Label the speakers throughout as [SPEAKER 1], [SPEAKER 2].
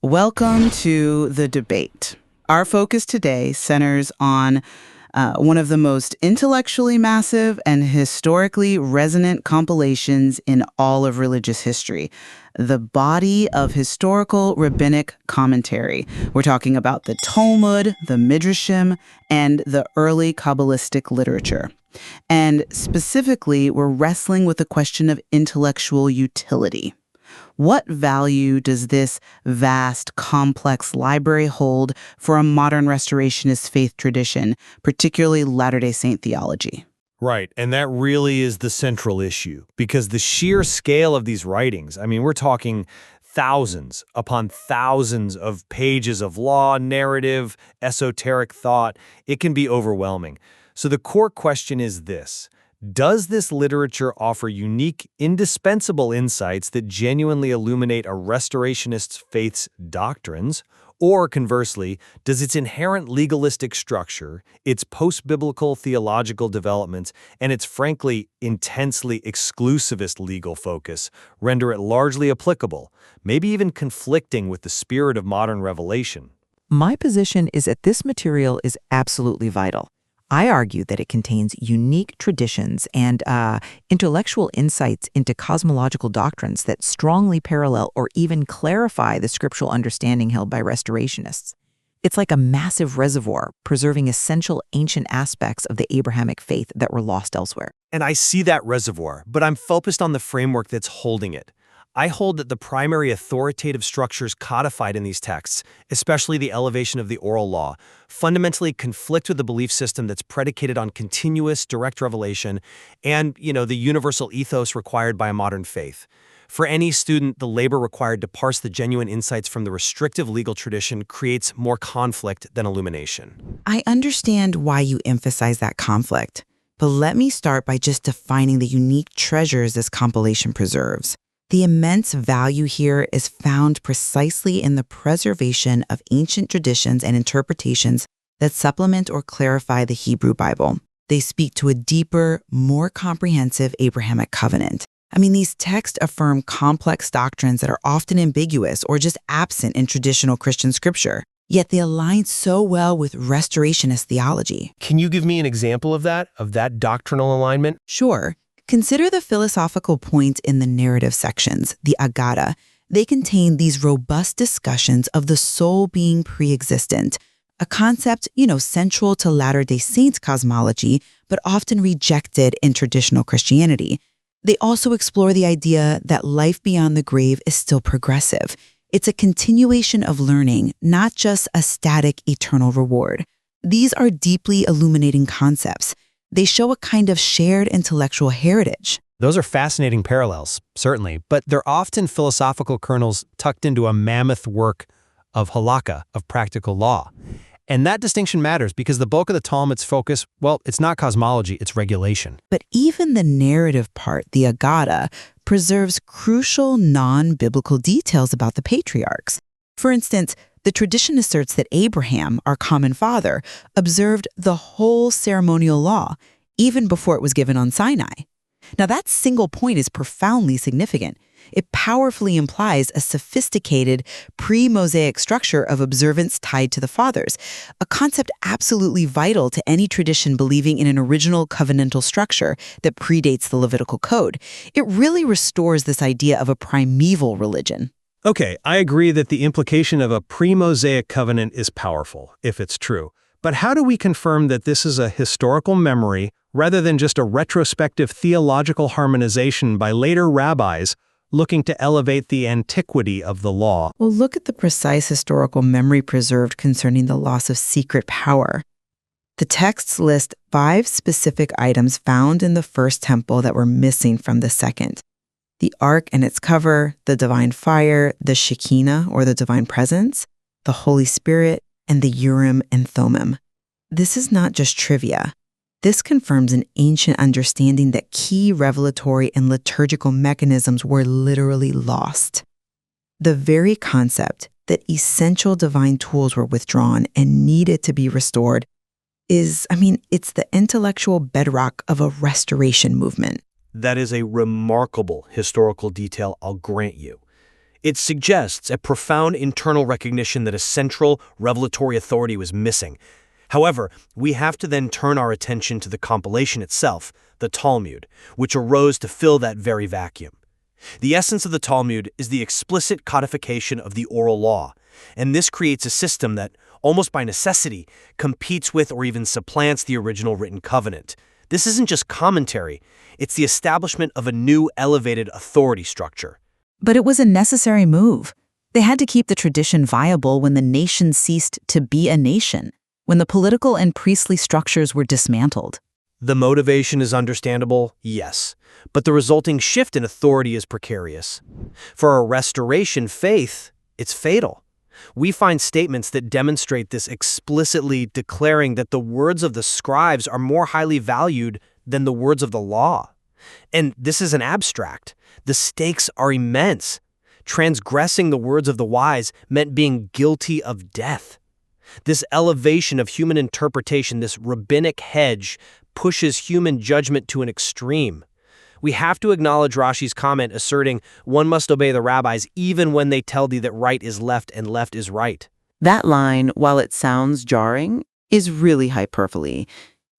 [SPEAKER 1] Welcome to the debate. Our focus today centers on one of the most intellectually massive and historically resonant compilations in all of religious history, the body of historical rabbinic commentary. We're talking about the Talmud, the Midrashim, and the early Kabbalistic literature. And specifically, we're wrestling with the question of intellectual utility. What value does this vast, complex library hold for a modern restorationist faith tradition, particularly Latter-day Saint theology?
[SPEAKER 2] Right, and that really is the central issue, because the sheer scale of these writings, we're talking thousands upon thousands of pages of law, narrative, esoteric thought. It can be overwhelming. So the core question is this: does this literature offer unique, indispensable insights that genuinely illuminate a restorationist's faith's doctrines? Or conversely, does its inherent legalistic structure, its post-biblical theological developments, and its frankly intensely exclusivist legal focus render it largely applicable, maybe even conflicting with the spirit of modern revelation?
[SPEAKER 3] My position is that this material is absolutely vital. I argue that it contains unique traditions and intellectual insights into cosmological doctrines that strongly parallel or even clarify the scriptural understanding held by restorationists. It's like a massive reservoir preserving essential ancient aspects of the Abrahamic faith that were lost elsewhere.
[SPEAKER 2] And I see that reservoir, but I'm focused on the framework that's holding it. I hold that the primary authoritative structures codified in these texts, especially the elevation of the oral law, fundamentally conflict with the belief system that's predicated on continuous, direct revelation and, the universal ethos required by a modern faith. For any student, the labor required to parse the genuine insights from the restrictive legal tradition creates more conflict than illumination.
[SPEAKER 1] I understand why you emphasize that conflict, but let me start by just defining the unique treasures this compilation preserves. The immense value here is found precisely in the preservation of ancient traditions and interpretations that supplement or clarify the Hebrew Bible. They speak to a deeper, more comprehensive Abrahamic covenant. These texts affirm complex doctrines that are often ambiguous or just absent in traditional Christian scripture, yet they align so well with restorationist theology.
[SPEAKER 4] Can you give me an example of that doctrinal alignment?
[SPEAKER 1] Sure. Consider the philosophical points in the narrative sections, the andKabbala. They contain these robust discussions of the soul being pre-existent, a concept, central to Latter-day Saints cosmology, but often rejected in traditional Christianity. They also explore the idea that life beyond the grave is still progressive. It's a continuation of learning, not just a static eternal reward. These are deeply illuminating concepts. They show a kind of shared intellectual heritage.
[SPEAKER 4] Those are fascinating parallels, certainly, but they're often philosophical kernels tucked into a mammoth work of halakha, of practical law. And that distinction matters because the bulk of the Talmud's focus, it's not cosmology, it's regulation.
[SPEAKER 1] But even the narrative part, the andKabbala, preserves crucial non-biblical details about the patriarchs. For instance, the tradition asserts that Abraham, our common father, observed the whole ceremonial law, even before it was given on Sinai. Now, that single point is profoundly significant. It powerfully implies a sophisticated, pre-Mosaic structure of observance tied to the fathers, a concept absolutely vital to any tradition believing in an original covenantal structure that predates the Levitical Code. It really restores this idea of a primeval religion.
[SPEAKER 4] Okay, I agree that the implication of a pre-Mosaic covenant is powerful, if it's true. But how do we confirm that this is a historical memory rather than just a retrospective theological harmonization by later rabbis looking to elevate the antiquity of the law?
[SPEAKER 1] Well, look at the precise historical memory preserved concerning the loss of secret power. The texts list 5 specific items found in the first temple that were missing from the second: the ark and its cover, the divine fire, the Shekinah, or the divine presence, the Holy Spirit, and the Urim and Thummim. This is not just trivia. This confirms an ancient understanding that key revelatory and liturgical mechanisms were literally lost. The very concept that essential divine tools were withdrawn and needed to be restored it's the intellectual bedrock of a restoration movement.
[SPEAKER 2] That is a remarkable historical detail, I'll grant you.
[SPEAKER 5] It suggests a profound internal recognition that a central revelatory authority was missing. However, we have to then turn our attention to the compilation itself, the Talmud, which arose to fill that very vacuum. The essence of the Talmud is the explicit codification of the oral law, and this creates a system that, almost by necessity, competes with or even supplants the original written covenant. This isn't just commentary, it's the establishment of a new elevated authority structure.
[SPEAKER 6] But it was a necessary move. They had to keep the tradition viable when the nation ceased to be a nation, when the political and priestly structures were dismantled.
[SPEAKER 5] The motivation is understandable, yes, but the resulting shift in authority is precarious. For a restoration faith, it's fatal. We find statements that demonstrate this explicitly, declaring that the words of the scribes are more highly valued than the words of the law. And this isn't abstract. The stakes are immense. Transgressing the words of the wise meant being guilty of death. This elevation of human interpretation, this rabbinic hedge, pushes human judgment to an extreme. We have to acknowledge Rashi's comment asserting one must obey the rabbis even when they tell thee that right is left and left is right.
[SPEAKER 1] That line, while it sounds jarring, is really hyperbole.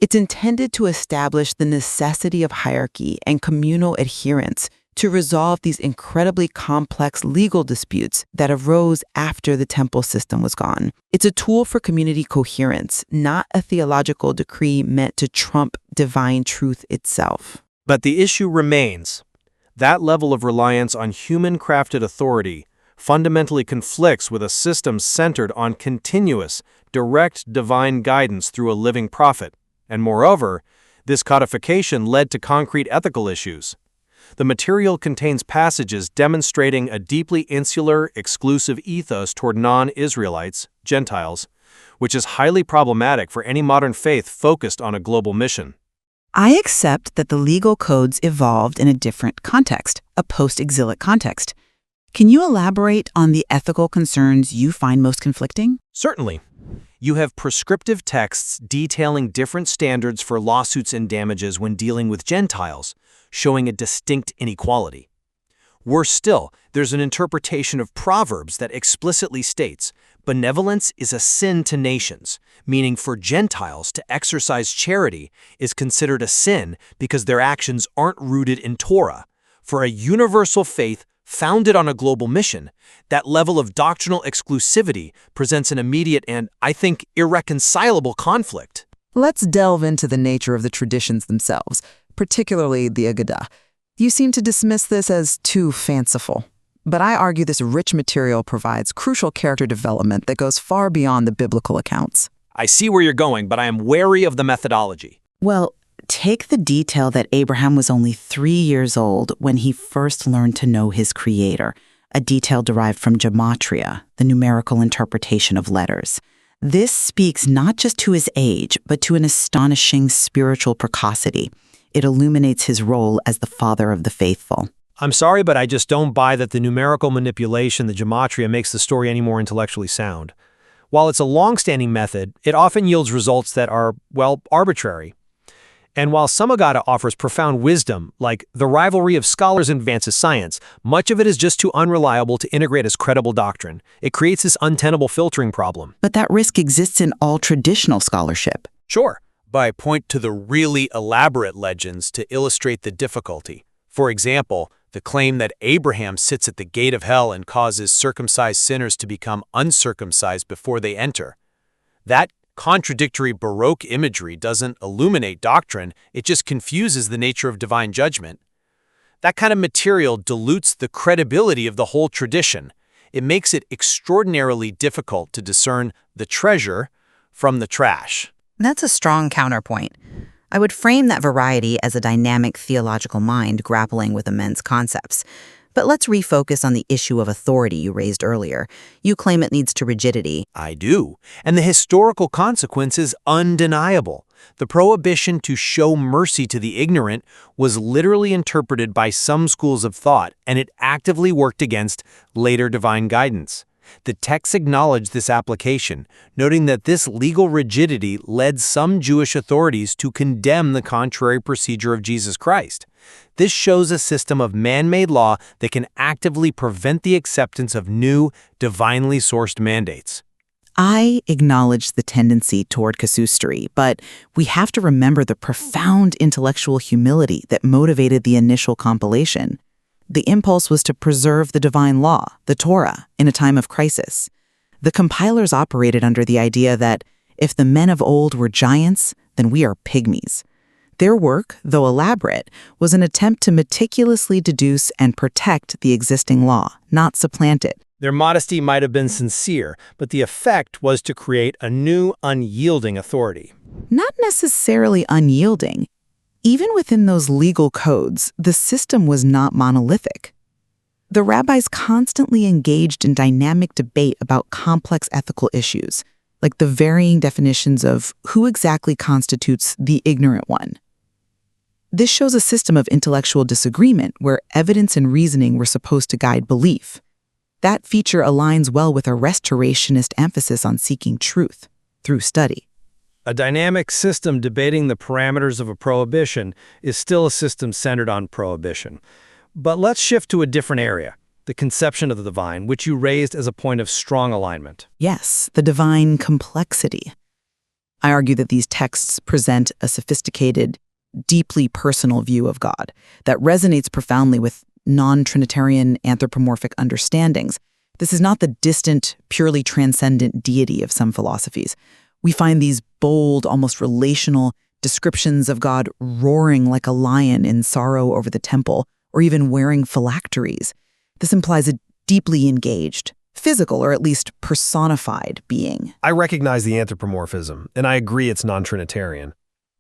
[SPEAKER 1] It's intended to establish the necessity of hierarchy and communal adherence to resolve these incredibly complex legal disputes that arose after the temple system was gone. It's a tool for community coherence, not a theological decree meant to trump divine truth itself.
[SPEAKER 5] But the issue remains. That level of reliance on human-crafted authority fundamentally conflicts with a system centered on continuous, direct divine guidance through a living prophet. And moreover, this codification led to concrete ethical issues. The material contains passages demonstrating a deeply insular, exclusive ethos toward non-Israelites, Gentiles, which is highly problematic for any modern faith focused on a global mission.
[SPEAKER 6] I accept that the legal codes evolved in a different context, a post-exilic context. Can you elaborate on the ethical concerns you find most conflicting?
[SPEAKER 5] Certainly. You have prescriptive texts detailing different standards for lawsuits and damages when dealing with Gentiles, showing a distinct inequality. Worse still, there's an interpretation of Proverbs that explicitly states, benevolence is a sin to nations, meaning for Gentiles to exercise charity is considered a sin because their actions aren't rooted in Torah. For a universal faith founded on a global mission, that level of doctrinal exclusivity presents an immediate and, I think, irreconcilable conflict.
[SPEAKER 3] Let's delve into the nature of the traditions themselves, particularly the Agadah. You seem to dismiss this as too fanciful, but I argue this rich material provides crucial character development that goes far beyond the biblical accounts.
[SPEAKER 5] I see where you're going, but I am wary of the methodology.
[SPEAKER 6] Well, take the detail that Abraham was only 3 years old when he first learned to know his Creator, a detail derived from gematria, the numerical interpretation of letters. This speaks not just to his age, but to an astonishing spiritual precocity. It illuminates his role as the father of the faithful.
[SPEAKER 2] I'm sorry, but I just don't buy that the numerical manipulation, the gematria, makes the story any more intellectually sound. While it's a long-standing method, it often yields results that are, well, arbitrary. And while some Agadah offers profound wisdom, like the rivalry of scholars advances science, much of it is just too unreliable to integrate as credible doctrine. It creates this untenable filtering problem.
[SPEAKER 6] But that risk exists in all traditional scholarship.
[SPEAKER 2] Sure, but I point to the really elaborate legends to illustrate the difficulty. For example, the claim that Abraham sits at the gate of hell and causes circumcised sinners to become uncircumcised before they enter. That contradictory Baroque imagery doesn't illuminate doctrine, it just confuses the nature of divine judgment. That kind of material dilutes the credibility of the whole tradition. It makes it extraordinarily difficult to discern the treasure from the trash.
[SPEAKER 6] That's a strong counterpoint. I would frame that variety as a dynamic theological mind grappling with immense concepts. But let's refocus on the issue of authority you raised earlier. You claim it needs to rigidity.
[SPEAKER 2] I do, and the historical consequence is undeniable. The prohibition to show mercy to the ignorant was literally interpreted by some schools of thought, and it actively worked against later divine guidance. The text acknowledged this application, noting that this legal rigidity led some Jewish authorities to condemn the contrary procedure of Jesus Christ.
[SPEAKER 5] This shows a system of man-made law that can actively prevent the acceptance of new, divinely sourced mandates.
[SPEAKER 6] I acknowledge the tendency toward casuistry, but we have to remember the profound intellectual humility that motivated the initial compilation. The impulse was to preserve the divine law, the Torah, in a time of crisis. The compilers operated under the idea that if the men of old were giants, then we are pygmies. Their work, though elaborate, was an attempt to meticulously deduce and protect the existing law, not supplant it.
[SPEAKER 5] Their modesty might have been sincere, but the effect was to create a new, unyielding authority.
[SPEAKER 6] Not necessarily unyielding. Even within those legal codes, the system was not monolithic. The rabbis constantly engaged in dynamic debate about complex ethical issues, like the varying definitions of who exactly constitutes the ignorant one. This shows a system of intellectual disagreement where evidence and reasoning were supposed to guide belief. That feature aligns well with a restorationist emphasis on seeking truth through study.
[SPEAKER 4] A dynamic system debating the parameters of a prohibition is still a system centered on prohibition. But let's shift to a different area, the conception of the divine, which you raised as a point of strong alignment.
[SPEAKER 6] Yes, the divine complexity. I argue that these texts present a sophisticated, deeply personal view of God that resonates profoundly with non-Trinitarian anthropomorphic understandings. This is not the distant, purely transcendent deity of some philosophies. We find these bold, almost relational descriptions of God roaring like a lion in sorrow over the temple, or even wearing phylacteries. This implies a deeply engaged, physical, or at least personified being.
[SPEAKER 7] I recognize the anthropomorphism, and I agree it's non-Trinitarian.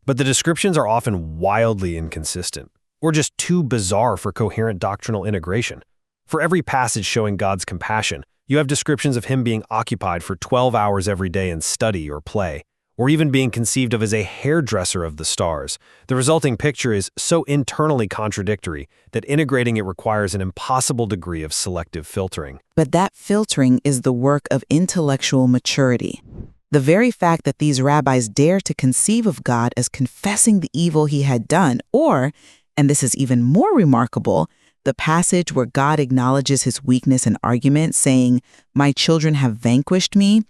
[SPEAKER 7] But the descriptions are often wildly inconsistent, or just too bizarre for coherent doctrinal integration. For every passage showing God's compassion, you have descriptions of him being occupied for 12 hours every day in study or play, or even being conceived of as a hairdresser of the stars. The resulting picture is so internally contradictory that integrating it requires an impossible degree of selective filtering.
[SPEAKER 6] But that filtering is the work of intellectual maturity. The very fact that these rabbis dare to conceive of God as confessing the evil he had done, or, and this is even more remarkable, the passage where God acknowledges his weakness in argument, saying, "My children have vanquished me,"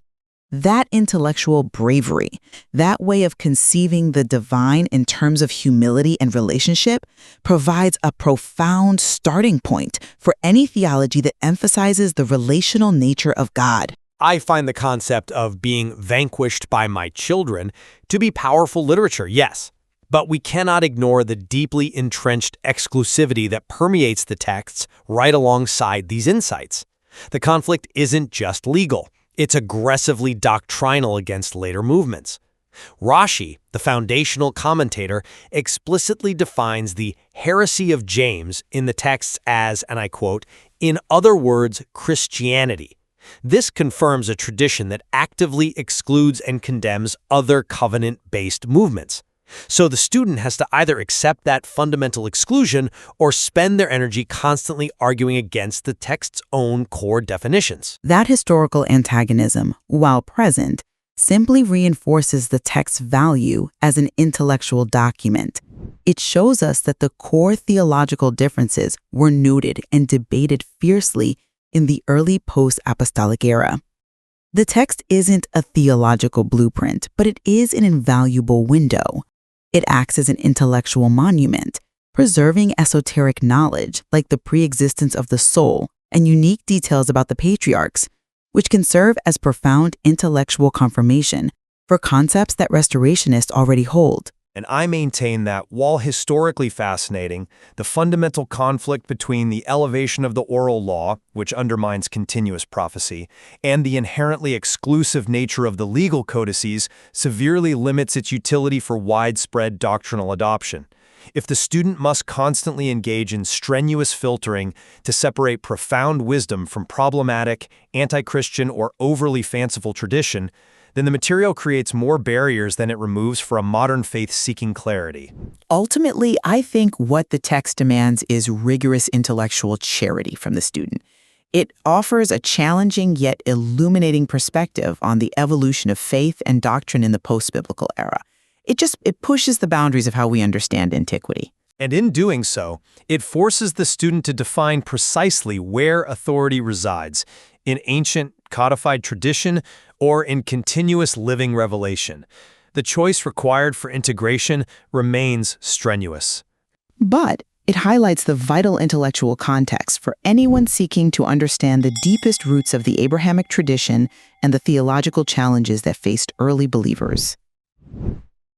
[SPEAKER 6] that intellectual bravery, that way of conceiving the divine in terms of humility and relationship, provides a profound starting point for any theology that emphasizes the relational nature of God.
[SPEAKER 5] I find the concept of being vanquished by my children to be powerful literature, yes. But we cannot ignore the deeply entrenched exclusivity that permeates the texts right alongside these insights. The conflict isn't just legal. It's aggressively doctrinal against later movements. Rashi, the foundational commentator, explicitly defines the heresy of James in the texts as, and I quote, "in other words, Christianity." This confirms a tradition that actively excludes and condemns other covenant-based movements. So the student has to either accept that fundamental exclusion or spend their energy constantly arguing against the text's own core definitions.
[SPEAKER 6] That historical antagonism, while present, simply reinforces the text's value as an intellectual document. It shows us that the core theological differences were noted and debated fiercely in the early post-apostolic era. The text isn't a theological blueprint, but it is an invaluable window. It acts as an intellectual monument, preserving esoteric knowledge like the pre-existence of the soul and unique details about the patriarchs, which can serve as profound intellectual confirmation for concepts that restorationists already hold.
[SPEAKER 7] And I maintain that, while historically fascinating, the fundamental conflict between the elevation of the oral law, which undermines continuous prophecy, and the inherently exclusive nature of the legal codices severely limits its utility for widespread doctrinal adoption. If the student must constantly engage in strenuous filtering to separate profound wisdom from problematic, anti-Christian, or overly fanciful tradition, then the material creates more barriers than it removes for a modern faith seeking clarity.
[SPEAKER 6] Ultimately, I think what the text demands is rigorous intellectual charity from the student. It offers a challenging yet illuminating perspective on the evolution of faith and doctrine in the post-biblical era. It pushes the boundaries of how we understand antiquity.
[SPEAKER 7] And in doing so, it forces the student to define precisely where authority resides, in ancient, codified tradition or in continuous living revelation. The choice required for integration remains strenuous.
[SPEAKER 6] But it highlights the vital intellectual context for anyone seeking to understand the deepest roots of the Abrahamic tradition and the theological challenges that faced early believers.